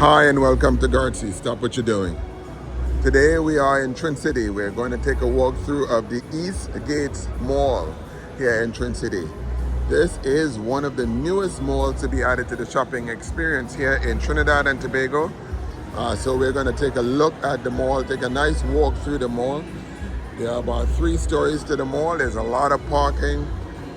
Hi and welcome to GARTSY. Stop what you're doing. Today we are in Trincity. We're going to take a walk through of the East Gates Mall here in Trincity. This is one of the newest malls to be added to the shopping experience here in Trinidad and Tobago. So we're going to take a look at the mall, take a nice walk through the mall. There are about 3 stories to the mall. There's a lot of parking,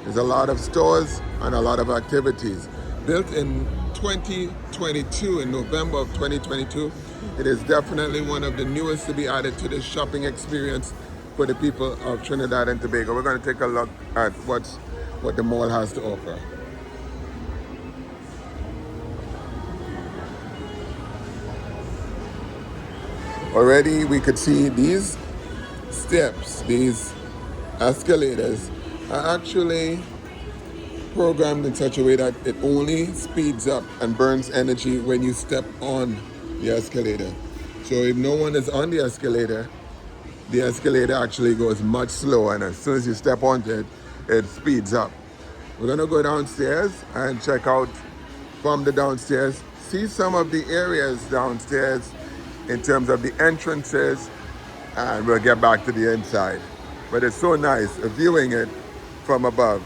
there's a lot of stores and a lot of activities. Built in 2022, in November of 2022, it is definitely one of the newest to be added to the shopping experience for the people of Trinidad and Tobago. We're going to take a look at what the mall has to offer. Already we could see these steps, these escalators are actually programmed in such a way that it only speeds up and burns energy when you step on the escalator. So if no one is on the escalator actually goes much slower, and as soon as you step onto it, it speeds up. We're gonna go downstairs and check out from the downstairs, see some of the areas downstairs in terms of the entrances, and we'll get back to the inside. But it's so nice viewing it from above.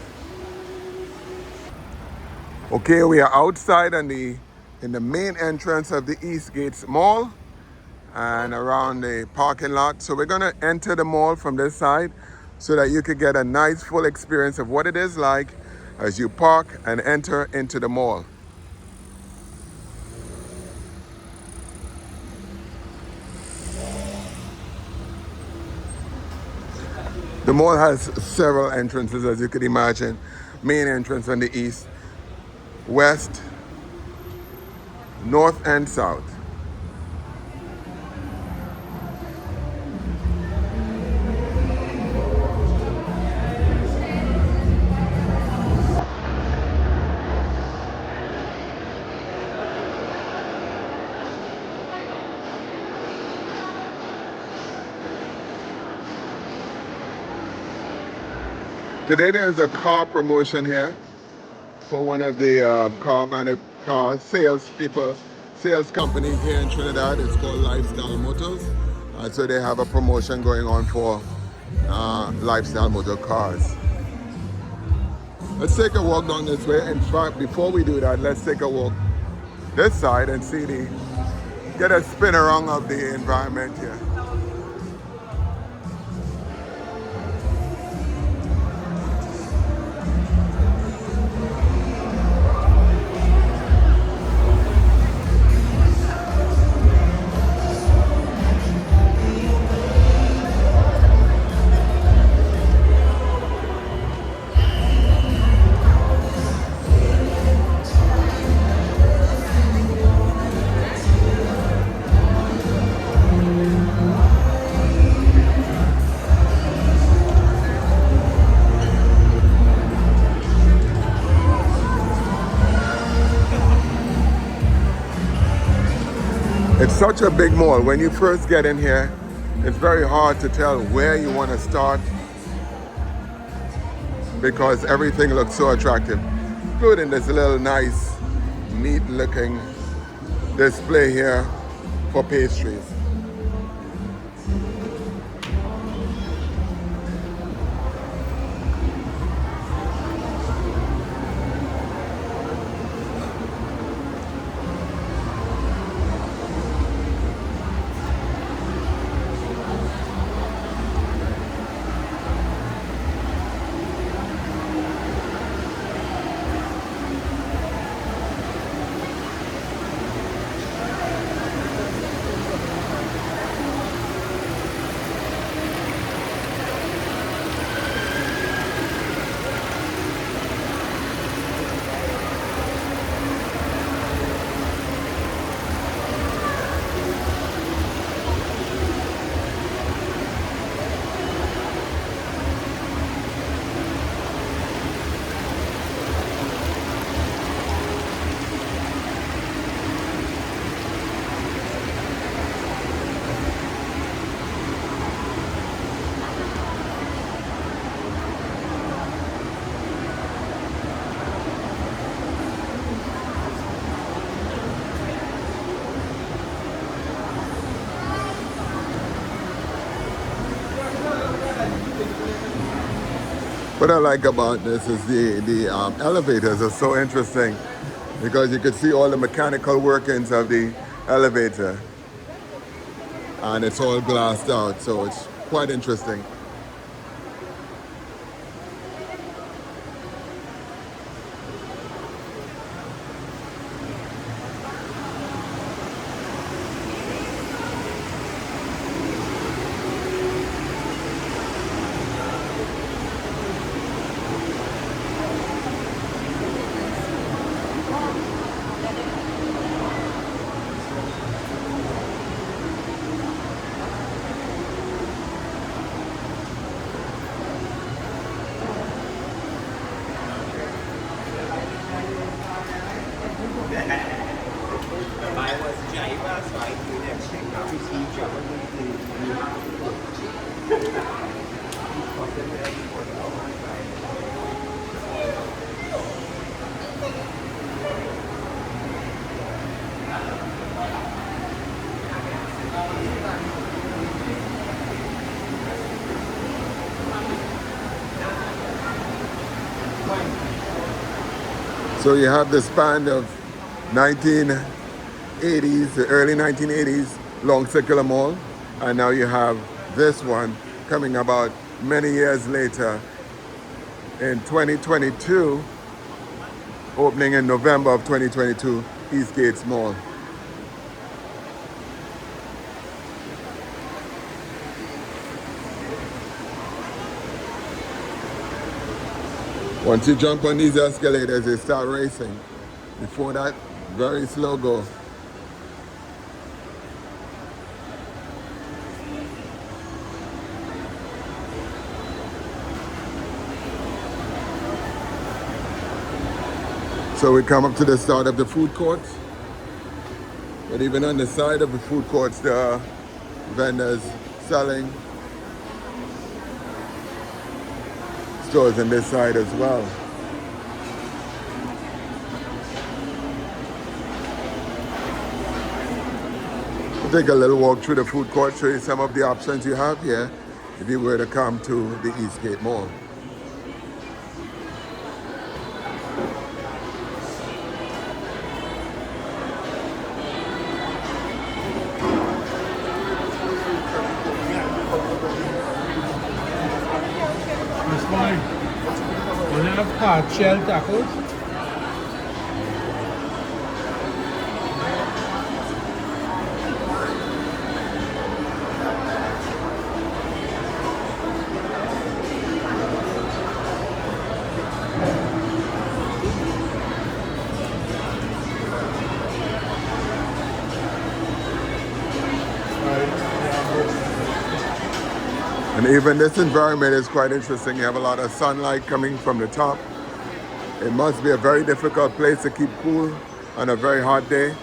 Okay, we are outside in the main entrance of the East Gates Mall and around the parking lot. So we're gonna enter the mall from this side so that you could get a nice full experience of what it is like as you park and enter into the mall. The mall has several entrances, as you could imagine. Main entrance on the east, west, north and south. Today there's a car promotion here for one of the car sales companies here in Trinidad. It's called Lifestyle Motors. So they have a promotion going on for Lifestyle Motor cars. Let's take a walk down this way. In fact, before we do that, let's take a walk this side and get a spin around of the environment here. It's such a big mall. When you first get in here, it's very hard to tell where you want to start because everything looks so attractive, including this little nice, neat looking display here for pastries. What I like about this is the elevators are so interesting because you can see all the mechanical workings of the elevator, and it's all glassed out, so it's quite interesting. So you have the span of 1980s, the early 1980s, long circular mall, and now you have this one coming about many years later in 2022, opening in November of 2022, Eastgate's Mall. Once you jump on these escalators, they start racing. Before that, very slow go. So we come up to the start of the food courts. But even on the side of the food courts, there are vendors selling. Stores on this side as well. We'll take a little walk through the food court, show you some of the options you have here if you were to come to the Eastgate Mall. Shell tacos. And even this environment is quite interesting. You have a lot of sunlight coming from the top. It must be a very difficult place to keep cool on a very hot day,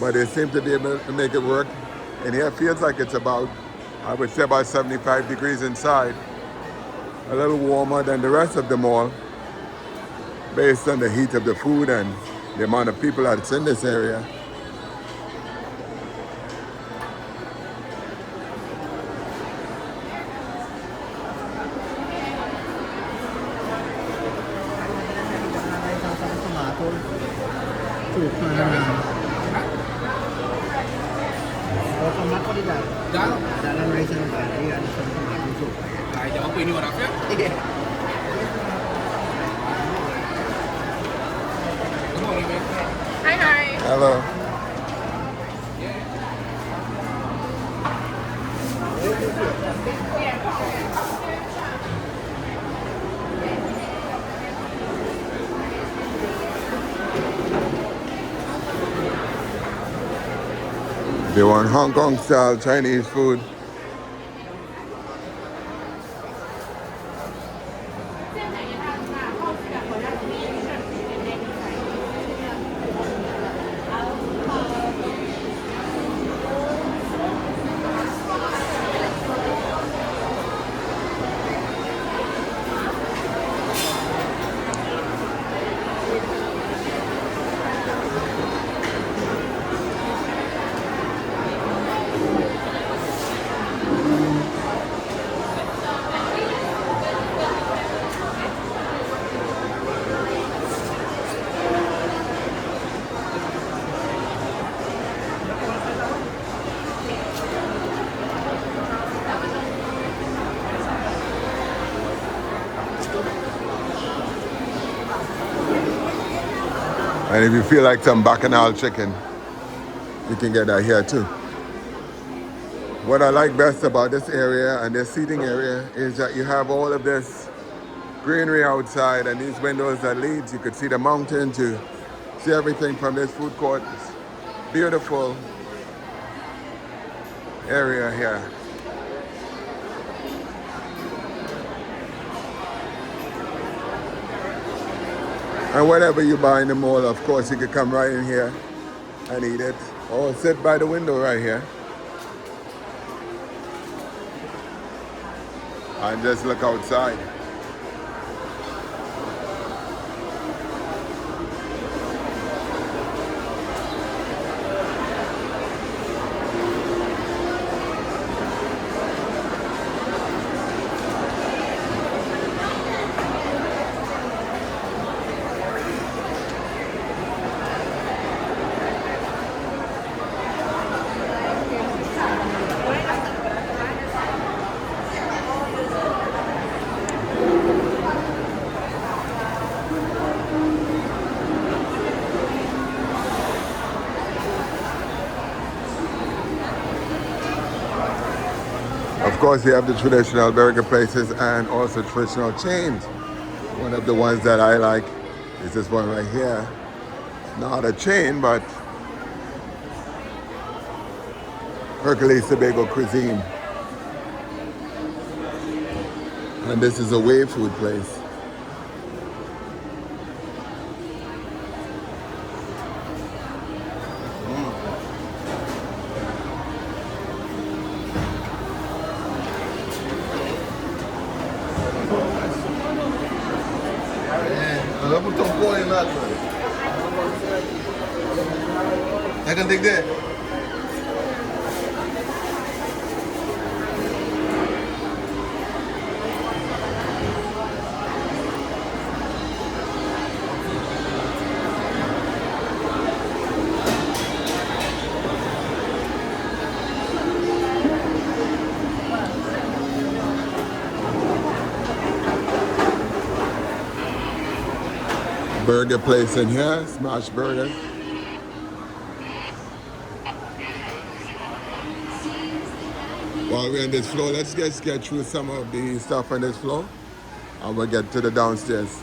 but they seem to be able to make it work. And here it feels like it's about, I would say about 75 degrees inside. A little warmer than the rest of the mall based on the heat of the food and the amount of people that's in this area. Hello. They want Hong Kong style Chinese food. And if you feel like some bacchanal chicken, you can get that here too. What I like best about this area and this seating area is that you have all of this greenery outside and these windows that leads. You could see the mountains, you see everything from this food court. It's beautiful area here. And whatever you buy in the mall, of course, you could come right in here and eat it. Or sit by the window right here and just look outside. Of course, you have the traditional burger places and also traditional chains. One of the ones that I like is this one right here. Not a chain, but Hercules Tobago cuisine. And this is a wave food place. I can take that. Burger place in here, smash burger. While we're on this floor, let's just get through some of the stuff on this floor and we'll get to the downstairs.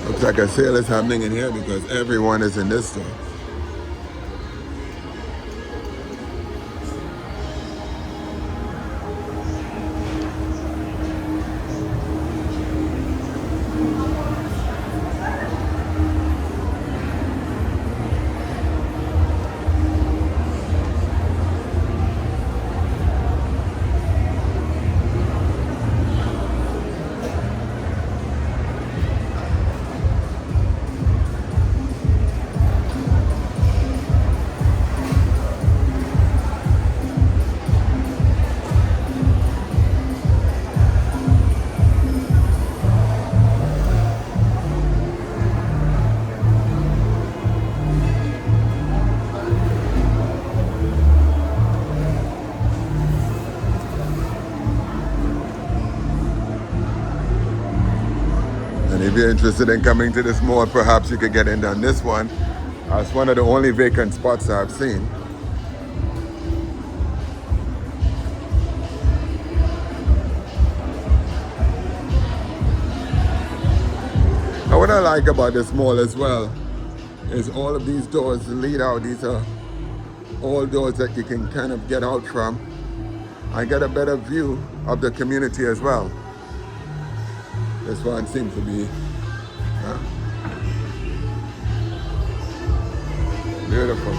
Looks like a sale is happening in here because everyone is in this store. you're interested in coming to this mall, perhaps you could get in on this one. It's one of the only vacant spots I've seen. And what I like about this mall as well is all of these doors lead out. These are all doors that you can kind of get out from and get a better view of the community as well. This one seems to be beautiful.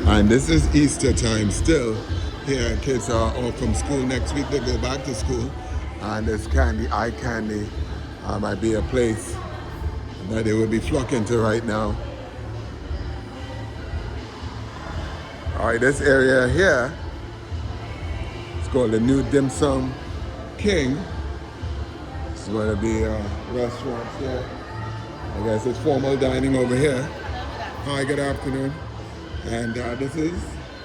And this is Easter time still. Here, kids are off from school next week. They go back to school. And this candy, eye candy, might be a place that they will be flocking to right now. All right, this area here, it's called the New Dim Sum King. This is one of the restaurants here. I guess it's formal dining over here. Hi, good afternoon. And this is,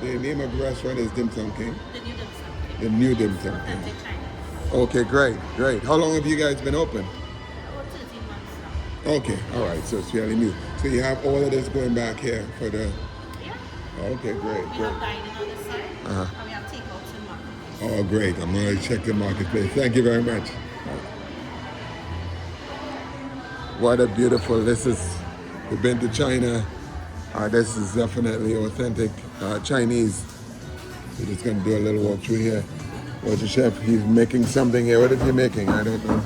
the name of the restaurant is Dim Sum King. The New Dim Sum King. Okay, great, great. How long have you guys been open? About 13 months now. Okay, all right, so it's fairly new. So you have all of this going back here for the... Yeah. Okay, great, We great. have dining on this side, and we have takeouts in market. Oh, great. I'm going to check the marketplace. Thank you very much. What a beautiful, this is, we've been to China. This is definitely authentic Chinese. We're just going to do a little walk through here. Well, the chef, he's making something here. What is he making? I don't know.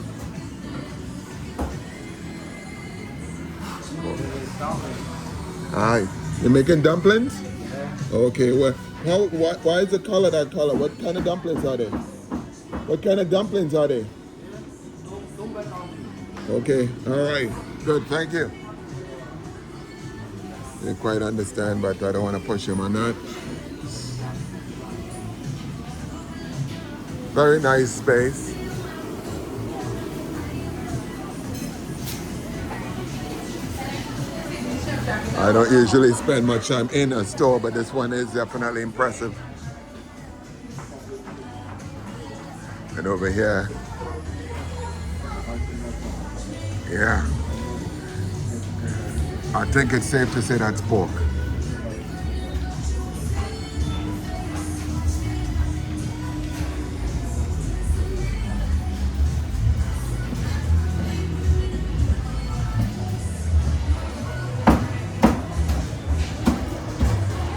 Hi. You're making dumplings? Okay, well, why is the color that color? What kind of dumplings are they? What kind of dumplings are they? Okay, all right. Good, thank you. Didn't quite understand, but I don't want to push him on that. Very nice space. I don't usually spend much time in a store, but this one is definitely impressive. And over here, yeah, I think it's safe to say that's pork.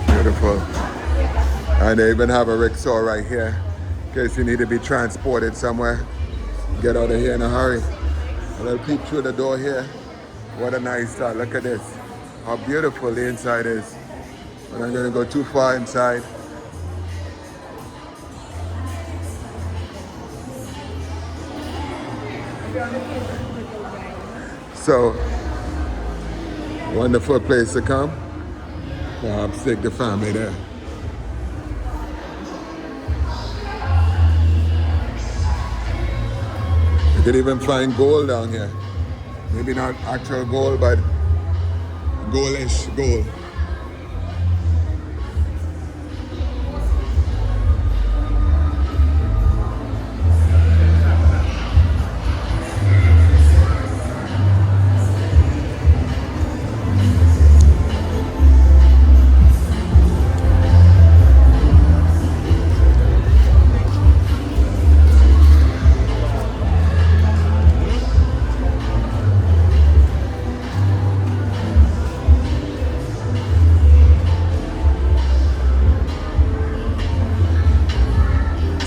Beautiful. And they even have a rickshaw right here in case you need to be transported somewhere. Get out of here in a hurry. A little peek through the door here. What a nice start. Look at this. How beautiful the inside is. We're not going to go too far inside. So, wonderful place to come. Perhaps take the family there. You could even find gold down here. Maybe not actual gold, but goldish gold.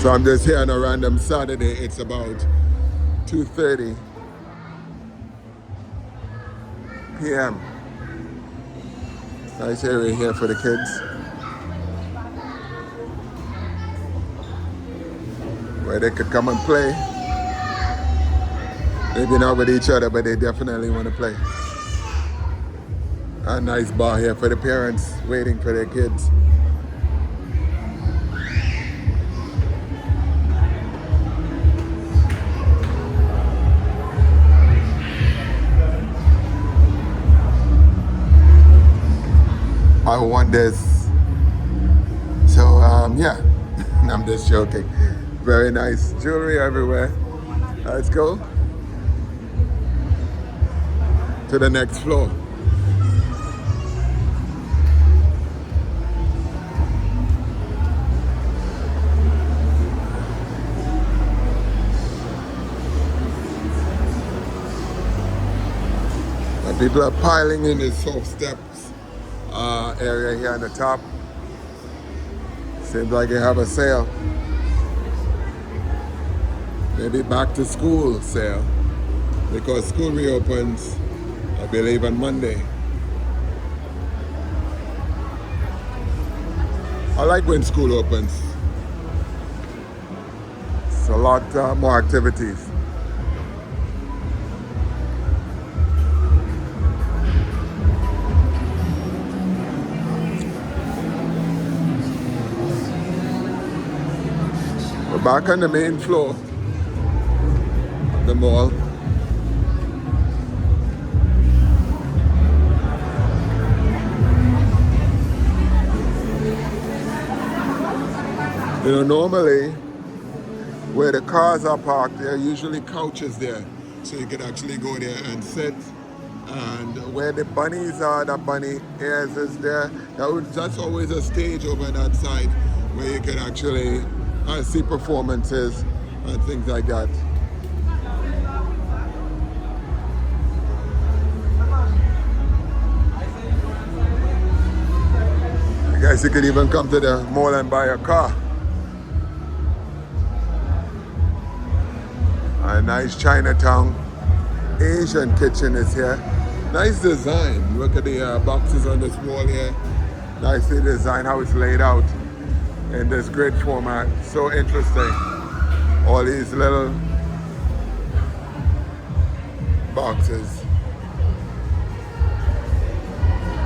So I'm just here on a random Saturday. It's about 2:30 p.m. Nice area here for the kids, where they could come and play. Maybe not with each other, but they definitely want to play. A nice bar here for the parents waiting for their kids. I want this. So yeah, I'm just joking. Very nice jewelry everywhere. Let's go to the next floor. And people are piling in this soft steps area here on the top. Seems like they have a sale. Maybe back to school sale, because school reopens, I believe, on Monday. I like when school opens. It's a lot more activities. We're back on the main floor of the mall. You know, normally where the cars are parked, there are usually couches there, so you can actually go there and sit. And where the bunnies are, the bunny ears is there. That's always a stage over that side where you can actually see performances and things like that. I guess you could even come to the mall and buy a car. A nice Chinatown Asian kitchen is here. Nice design. Look at the boxes on this wall here. Nicely designed, how it's laid out in this great format. So interesting. All these little boxes.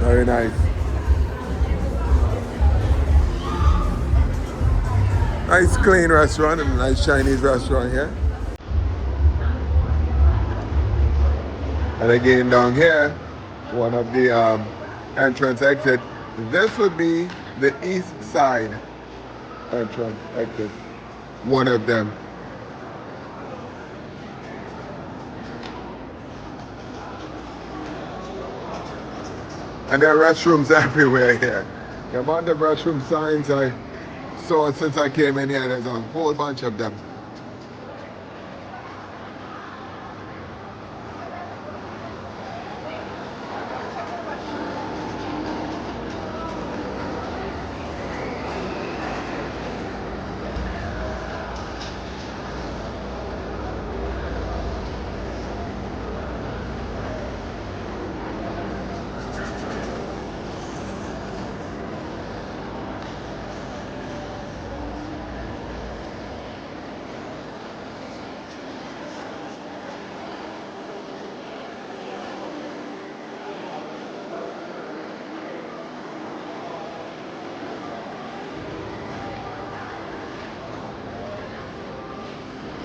Very nice. Nice clean restaurant, and a nice Chinese restaurant here. And again down here, one of the entrance exit. This would be the east side entrance exit. One of them. And there are restrooms everywhere here. The amount of restroom signs I saw since I came in here, there's a whole bunch of them.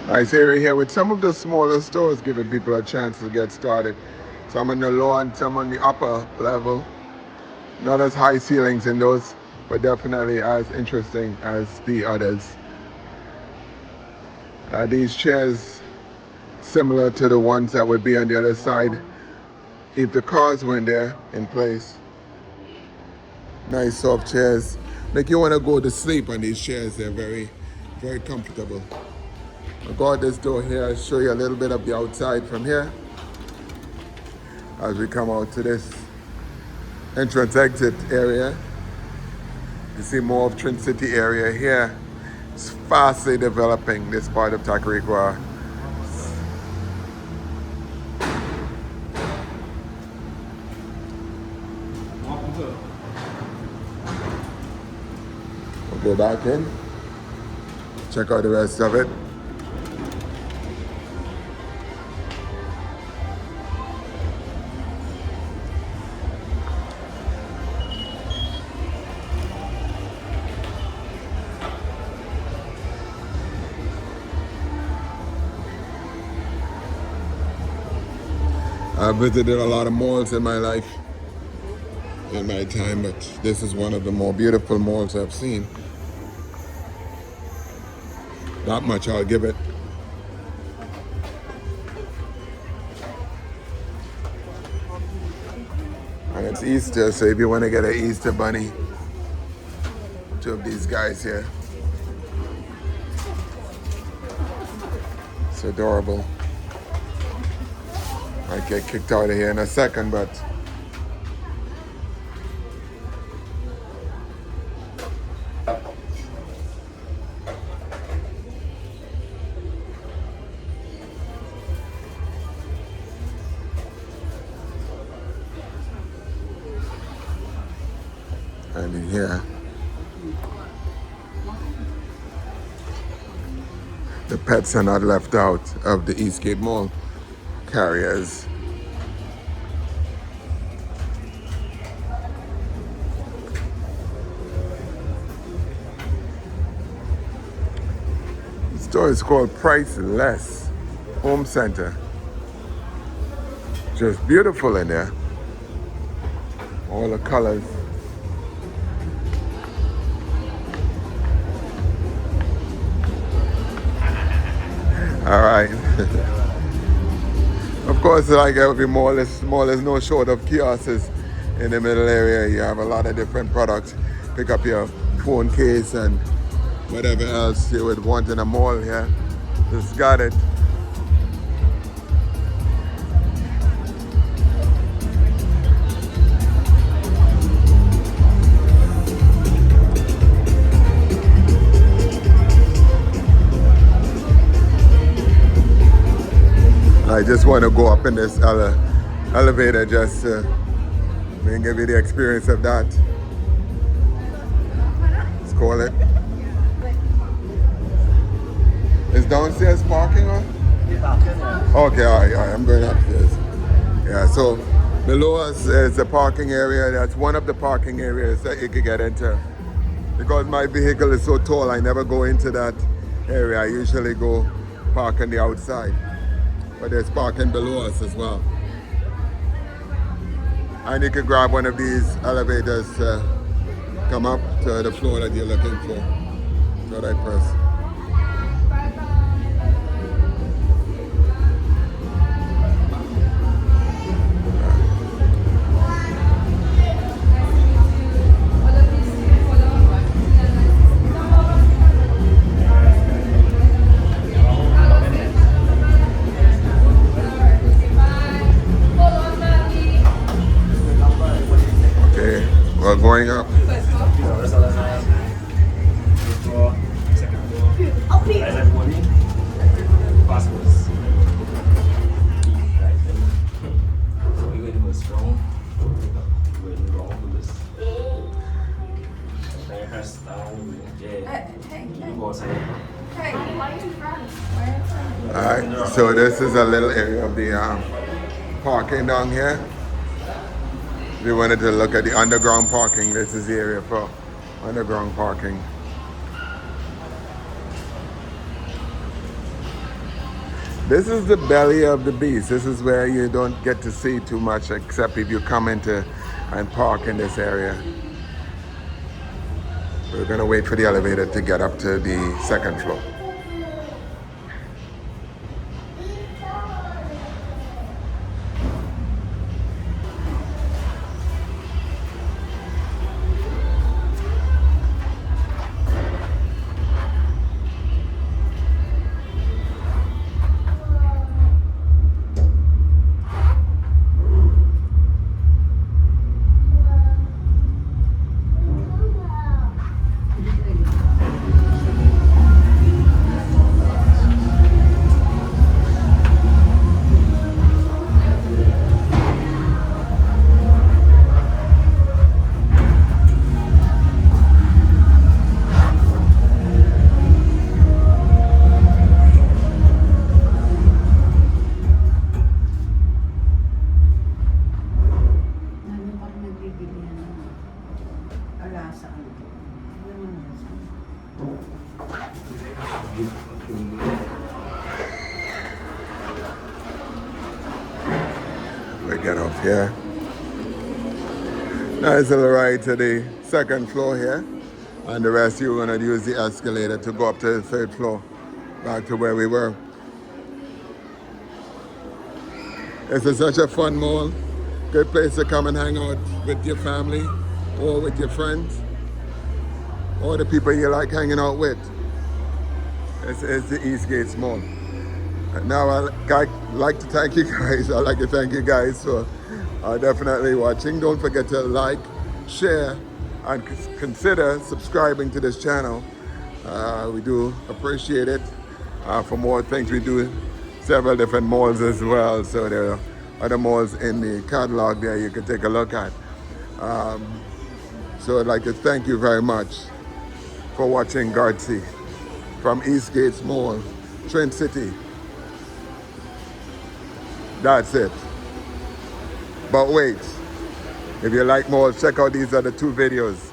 Nice area here with some of the smaller stores giving people a chance to get started. Some on the low and some on the upper level. Not as high ceilings in those, but definitely as interesting as the others. These chairs, similar to the ones that would be on the other side if the cars weren't there in place. Nice soft chairs. Make you want to go to sleep on these chairs. They're very, very comfortable. I'll go out this door here and show you a little bit of the outside from here as we come out to this entrance exit area. You see more of Trincity area here. It's fastly developing, this part of Tacarigua. go back in, check out the rest of it. I've visited a lot of malls in my life, in my time, but this is one of the more beautiful malls I've seen. Not much I'll give it. And it's Easter, so if you want to get an Easter bunny, two of these guys here. It's adorable. Might get kicked out of here in a second, but and in here, the pets are not left out of the Eastgate Mall carriers. The store is called Priceless Home Center. Just beautiful in there. All the colors. All right. Of course, like every mall is no short of kiosks in the middle area. You have a lot of different products. Pick up your phone case and whatever else you would want in a mall here. Just got it. I just want to go up in this elevator just to give you the experience of that. Let's call it. Is downstairs parking on? Okay, all right, I'm going upstairs. Yeah, so below us is the parking area. That's one of the parking areas that you can get into. Because my vehicle is so tall, I never go into that area. I usually go park on the outside. But there's parking below us as well. And you can grab one of these elevators to come up to the floor that you're looking for. So that I press. We're going up. Alright, so this is a little area of the parking down here. If you wanted to look at the underground parking, this is the area for underground parking. This is the belly of the beast. This is where you don't get to see too much except if you come into and park in this area. We're gonna wait for the elevator to get up to the second floor. Plaza. We get off here. Nice little ride to the second floor here. And the rest you're gonna use the escalator to go up to the third floor, back to where we were. This is such a fun mall. Good place to come and hang out with your family or with your friends or the people you like hanging out with. This is the Eastgate Mall. Now I'd like to thank you guys. I'd like to thank you guys for definitely watching. Don't forget to like, share, and consider subscribing to this channel. We do appreciate it. For more things, we do several different malls as well. So there are other malls in the catalog there you can take a look at. So I'd like to thank you very much for watching GARTSY from Eastgate Mall, Trincity. That's it. But wait, if you like malls, check out these other two videos.